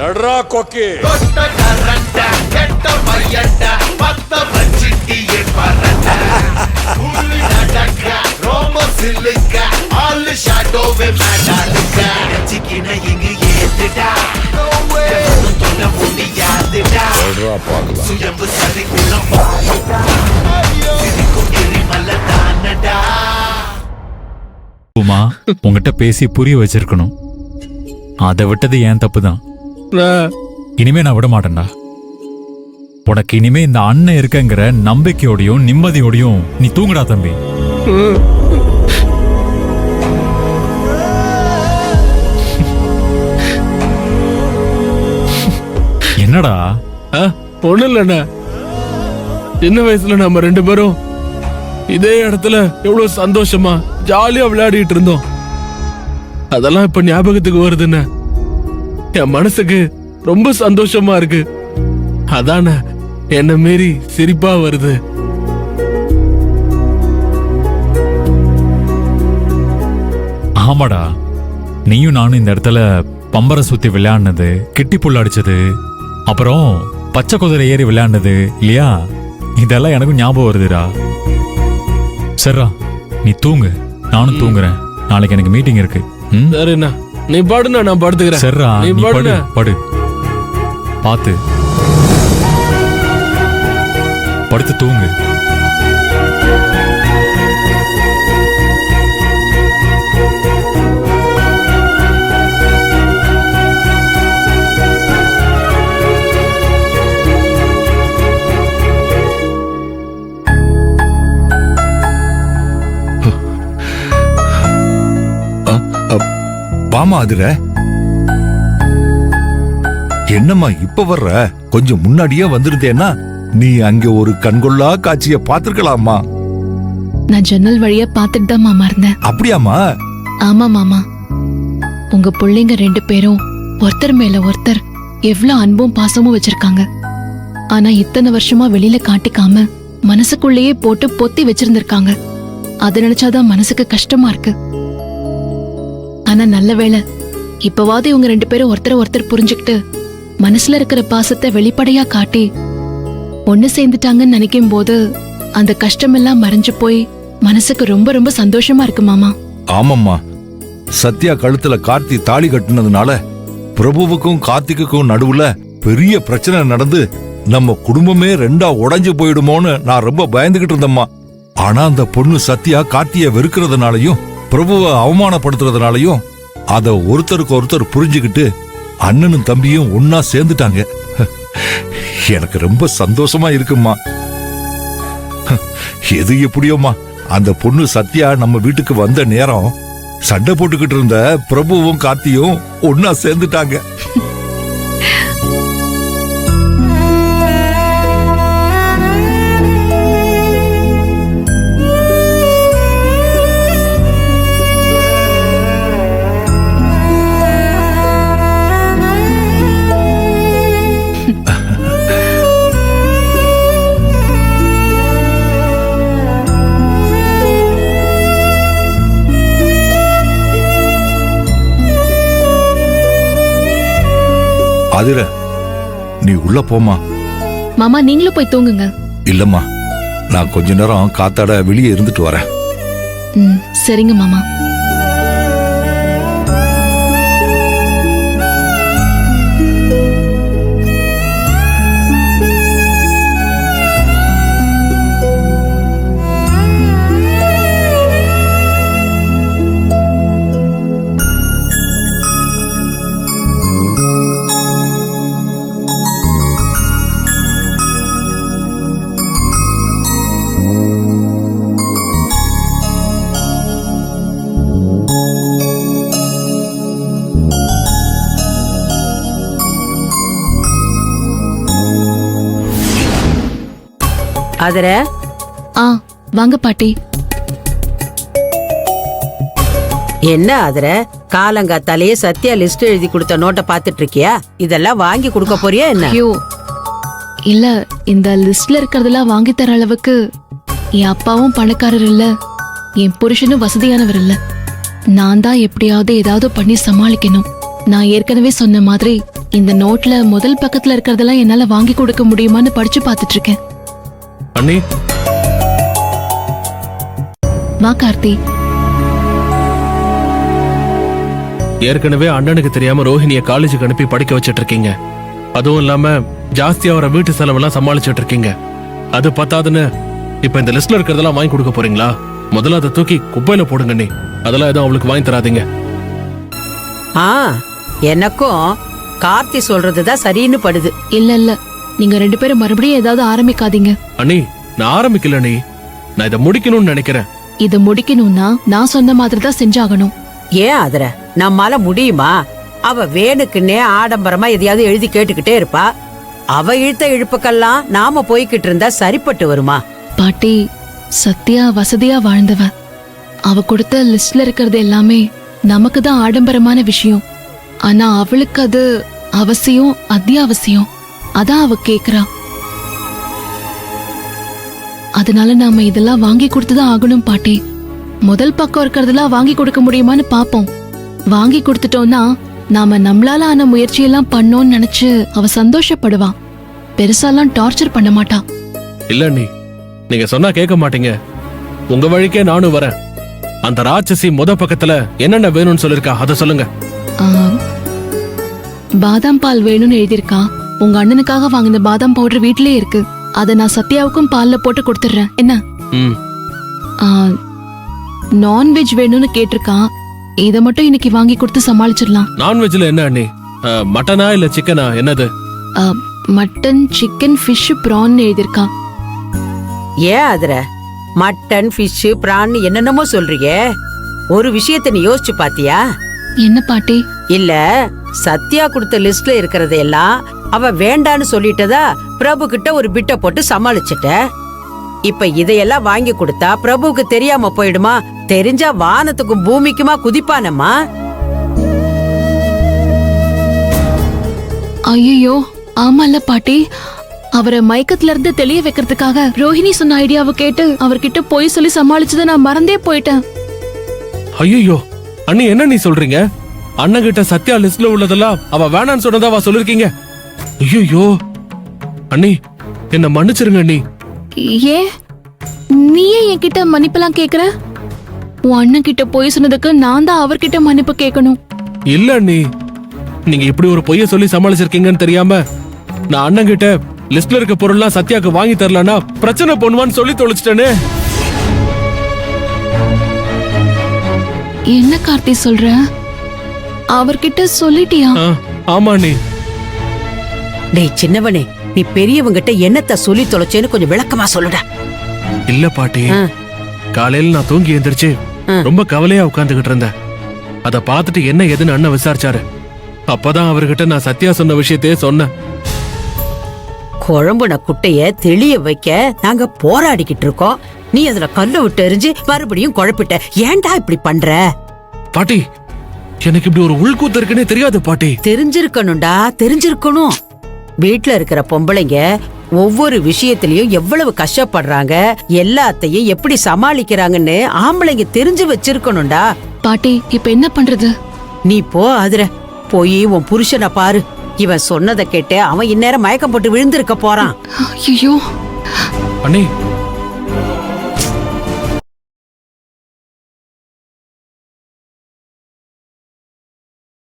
எட்ரா கொக்கி உமா உங்ககிட்ட பேசி புரிய வச்சிருக்கணும். அதை விட்டது ஏன் தப்புதான். இனிமே நான் விட மாட்டேன்டா. உனக்கு இனிமே இந்த அண்ணன் இருக்கங்கிற நம்பிக்கையோடையும் நிம்மதியோடையும் நீ தூங்குடா தம்பி. என்னடா? ஒண்ணு இல்லண்ணா, சின்ன வயசுல நம்ம 2 பேரும் இதே இடத்துல எவ்வளவு சந்தோஷமா ஜாலியா விளையாடிட்டு இருந்தோம். அதெல்லாம் இப்ப ஞாபகத்துக்கு வருதுன்னு என் மனசுக்கு ரொம்ப சந்தோஷமா இருக்கு. அதான என்ன மீறி சிரிப்பா வருது. ஆமாடா, நீயும் நானும் இந்த இடத்துல பம்பரை சுத்தி விளையாடினது, கிட்டி புல் அடிச்சது, அப்புறம் பச்சை குதிரை ஏறி விளையாடினது இல்லையா? இதெல்லாம் எனக்கும் ஞாபகம் வருதுடா. சரிடா, நீ தூங்கு, நானும் தூங்குறேன். நாளைக்கு எனக்கு மீட்டிங் இருக்கு. சரிண்ணா, நீ பாடுனா நான் படுத்துக்கிறேன். சரிடா, நீ படு படு. பாத்து படுத்து தூங்கு. வாமா அதுர. என்னம்மா இப்ப வர்ற? கொஞ்சம் முன்னாடியே வந்திருந்தேன்னா நீ அங்க ஒரு கண்கொள்ளா காட்சிய பாத்துருக்கலாமா. நான் ஜன்னல் வழியா பாத்துட்டு தான் மாமா இருந்தேன். அப்படியாமா? ஆமா மாமா, உங்க பிள்ளைங்க 2 பேரும் ஒருத்தர் மேல ஒருத்தர் எவ்வளவு அன்பும் பாசமும் வச்சிருக்காங்க. ஆனா இத்தனை வருஷமா வெளியில காட்டிக்காம மனசுக்குள்ளேயே போட்டு பொத்தி வச்சிருந்திருக்காங்க. அதை நினைச்சாதான் மனசுக்கு கஷ்டமா இருக்கு. ஆனா நல்ல வேளை இப்பவாது இவங்க 2 பேரும் ஒருத்தர் புரிஞ்சுக்கிட்டு மனசுல இருக்கிற பாசத்தை வெளிப்படையா காட்டி ஒண்ணு சேர்ந்துட்டாங்கன்னு நினைக்கும் போது அந்த கஷ்டமெல்லாம் மறைஞ்சு போய் மனசுக்கு ரொம்ப ரொம்ப சந்தோஷமா இருக்கு மாமா. ஆமாம்மா, சத்யா கழுத்துல கார்த்தி தாலி கட்டினதுனால பிரபுவுக்கும் கார்த்திக்குக்கும் நடுவுல பெரிய பிரச்சனை நடந்து நம்ம குடும்பமே 2ஆ உடைஞ்சு போயிடுமோன்னு நான் ரொம்ப பயந்துகிட்டு இருந்தேம்மா. ஆனா அந்த பொண்ணு சத்யா கார்த்திய வெறுக்கிறதுனாலையும் பிரபுவை அவமானப்படுத்துறதுனாலையும் அத ஒருத்தருக்கு ஒருத்தர் புரிஞ்சுக்கிட்டு அண்ணனும் தம்பியும் ஒன்னா சேர்ந்துட்டாங்க. எனக்கு ரொம்ப சந்தோஷமா இருக்குமா. எது எப்படியோமா, அந்த பொண்ணு சத்யா நம்ம வீட்டுக்கு வந்த நேரம் சண்டை போட்டுக்கிட்டு இருந்த பிரபுவும் கார்த்தியும் ஒன்னா சேர்ந்துட்டாங்க. அதிர, நீ உள்ள போமா. மாமா நீங்களும் போய் தூங்குங்க. இல்லம்மா, நான் கொஞ்ச நேரம் காத்தாட வெளியே இருந்துட்டு வரேன். சரிங்க மாமா. அதுர வாங்க பாட்டி. என்ன அதுர காலங்காத்தாலேயே சத்யா லிஸ்ட் எழுதி கொடுத்த நோட்டை பாத்துட்டு இருக்கியா? இதெல்லாம் வாங்கி கொடுக்க போறியா என்ன? ஐயோ இல்ல, இந்த லிஸ்ட்ல இருக்கிறதெல்லாம் வாங்கி தர அளவுக்கு என் அப்பாவும் பணக்காரர் இல்ல, என் புருஷனும் வசதியானவர் இல்ல. நான் தான் எப்படியாவது ஏதாவது பண்ணி சமாளிக்கணும். நான் ஏற்கனவே சொன்ன மாதிரி இந்த நோட்ல முதல் பக்கத்துல இருக்கறதெல்லாம் என்னால வாங்கி கொடுக்க முடியுமான்னு படிச்சு பார்த்துட்டு இருக்கேன். அண்ணி, வா கார்த்தி. ஏற்கனவே அண்ணனுக்கு தெரியாம ரோஹிணிய காலேஜுக்கு அனுப்பி படிக்க வச்சிட்டு இருக்கீங்க. அதுவும் இல்லாம ஜாஸ்தியா வர வீட்டு செலவெல்லாம் சமாளிச்சுட்டு இருக்கீங்க. அது பத்தாதுன்னு இப்ப இந்த லிஸ்ட்ல இருக்கிறதெல்லாம் வாங்கி கொடுக்க போறீங்களா? முதல்ல அதை தூக்கி குப்பையில போடுங்க நீ. அதெல்லாம் எதுவும் அவளுக்கு வாங்கி தராதீங்க. ஆ, எனக்கும் கார்த்தி சொல்றதுதான் சரின்னு படுது. இல்ல நீங்க ரெண்டு பேரும் மறுபடியும் ஏதாவது ஆரம்பிக்காதீங்க. அண்ணி, நான் ஆரம்பிக்கல அண்ணி. நான் இதை முடிக்கணும்னு நினைக்கிறேன். இத முடிக்கணும்னா நான் சொன்ன மாதிரி தான் செஞ்சாகணும். ஏன் ஆதர, நம்மால முடியுமா? அவ வேணுக்குன்னே ஆடம்பரமா எதையாவது எழுதி கேட்டுக்கிட்டே இருப்பா. அவ இழுத்த இழுப்புக்கெல்லாம் நாம போய்கிட்டு இருந்தா சரிப்பட்டு வருமா? பாட்டி, சத்யா வசதியா வாழ்ந்தவ. அவ கொடுத்த லிஸ்ட்ல இருக்கிறது எல்லாமே நமக்கு தான் ஆடம்பரமான விஷயம். ஆனா அவளுக்கு அது அவசியம், அத்தியாவசியம். அதான் அவ கேக்குறா. அதனால நாம இதெல்லாம் வாங்கி கொடுத்துதான் ஆகணும் பாட்டி. முதல் பக்கம் இருக்கிறதெல்லாம் வாங்கி கொடுக்க முடியுமான்னு பாப்போம். வாங்கி கொடுத்துட்டோம்னா நாம நம்மளால ஆன முயற்சியெல்லாம் பண்ணோம்னு நினைச்சு அவ சந்தோஷப்படுவா. பெருசாலாம் டார்ச்சர் பண்ண மாட்டா. இல்ல அண்ணி, நீங்க சொன்னா கேட்க மாட்டீங்க. உங்க வழிக்கே நானும் வரேன். அந்த ராட்சசி பக்கத்துல என்னென்ன வேணும்னு சொல்லிருக்கா அதை சொல்லுங்க. ஆ, பாதாம் பால் வேணும்னு எழுதியிருக்கா. உங்க அண்ணனுக்காக வாங்கின பாதாம் பவுடர் வீட்டிலே இருக்கு. அத நான் சத்யாவுக்கும் பால்ல போட்டு கொடுத்துடுறேன். என்ன? ம், நான்வெஜ் வேணும்னு கேட்டிருக்கா. இத மட்டும் இன்னைக்கு வாங்கி கொடுத்து சமாளிச்சிடலாம். நான்வெஜ்ல என்ன அண்ணி? மட்டனா இல்ல சிக்கனா? என்னது? மட்டன், சிக்கன், ஃபிஷ், ப்ரான் எழுதியிருக்கா. ஏன் ஆதர, மட்டன், ஃபிஷ், பிரான் என்னென்னமோ சொல்றீங்க. ஒரு விஷயத்த நீ யோசிச்சு பாத்தியா? என்ன பாட்டி? இல்ல, சத்யா கொடுத்த லிஸ்ட்ல இருக்கிறதையெல்லாம் அவ வேண்டான்னு சொல்லிட்டதா பிரபு கிட்ட ஒரு பிட்ட போட்டு சமாளிச்சிட்ட. இப்ப இதையெல்லாம் வாங்கி கொடுத்தா பிரபுவுக்கு தெரியாம போயிடுமா? தெரிஞ்சா வானத்துக்கும் பூமிக்குமா குதிப்பானம்மா. ஐயோ, ஆமால பாட்டி. அவரை மயக்கத்துல இருந்து தெளிய வைக்கிறதுக்காக ரோஹிணி சொன்ன ஐடியாவை கேட்டு அவர்கிட்ட போய் சொல்லி சமாளிச்சதை நான் மறந்தே போயிட்டேன். ஐயோ அண்ணி, என்ன நீ சொல்றீங்க? அண்ணன் கிட்ட சத்யா லிஸ்ட்ல உள்ளதெல்லாம் அவ வேணான்னு சொன்னதாவா சொல்லிருக்கீங்க? ஐயோ அண்ணி, என்ன மன்னிச்சிருங்க அண்ணி. ஏன் நீயே என்கிட்ட மன்னிப்பெல்லாம் கேக்குற? உன் அண்ணன் கிட்ட போய் சொன்னதுக்கு நான் தான் அவர்கிட்ட மன்னிப்பு கேட்கணும். இல்ல அண்ணி, நீங்க இப்படி ஒரு பொய்ய சொல்லி சமாளிச்சிருக்கீங்கன்னு தெரியாம நான் அண்ணன் கிட்ட லிஸ்ட்ல இருக்க பொருள்லாம் சத்யாக்கு வாங்கி தரலன்னா பிரச்சனை பண்ணுவான்னு சொல்லி தொலைச்சிட்டேனே. என்ன கார்த்தி சொல்ற? அவர்கிட்ட சொல்லிட்டியா? ஆமா அண்ணி. டேய் சின்னவனே, நீ பெரியவங்கிட்ட என்னத்த சொல்லி தொலைச்சேன்னு கொஞ்சம் விளக்கமா சொல்லுடா. இல்ல பாட்டி, காலையில நான் தூங்கி எந்திரிச்சு ரொம்ப கவலையா உட்கார்ந்துகிட்டு இருந்தேன். அத பாத்துட்டு என்ன ஏதுன்னு அண்ணன் விசாரிச்சாரு. அப்பதான் அவர்கிட்ட நான் சத்யா சொன்ன விஷயத்தையே சொன்னேன். குழம்புன குட்டைய தெளிய வைக்க நாங்க போராடிக்கிட்டு இருக்கோம். நீ அதுல கல்ல விட்டு எறிஞ்சு மறுபடியும் குழப்பிட்ட. ஏன்டா இப்படி பண்ற? பாட்டி, எனக்கு இப்படி ஒரு உள்கூத்து இருக்குன்னே தெரியாது பாட்டி. தெரிஞ்சிருக்கணும்டா, தெரிஞ்சிருக்கணும். வீட்டுல இருக்கிற பொம்பளைங்க ஒவ்வொரு விஷயத்திலயும் எவ்வளவு கஷ்டப்படுறாங்க, எல்லாத்தையும் எப்படி சமாளிக்கிறாங்கன்னு ஆம்பளைங்க தெரிஞ்சு வச்சிருக்கணும்டா. பாட்டி, இப்ப என்ன பண்றது? நீ போ ஆதுர, போய் உன் புருஷனை பாரு. இவன் சொன்னதை கேட்டு அவன் இந்நேரம் மயக்கம் போட்டு விழுந்திருக்க போறான். ஐயோ அண்ணி,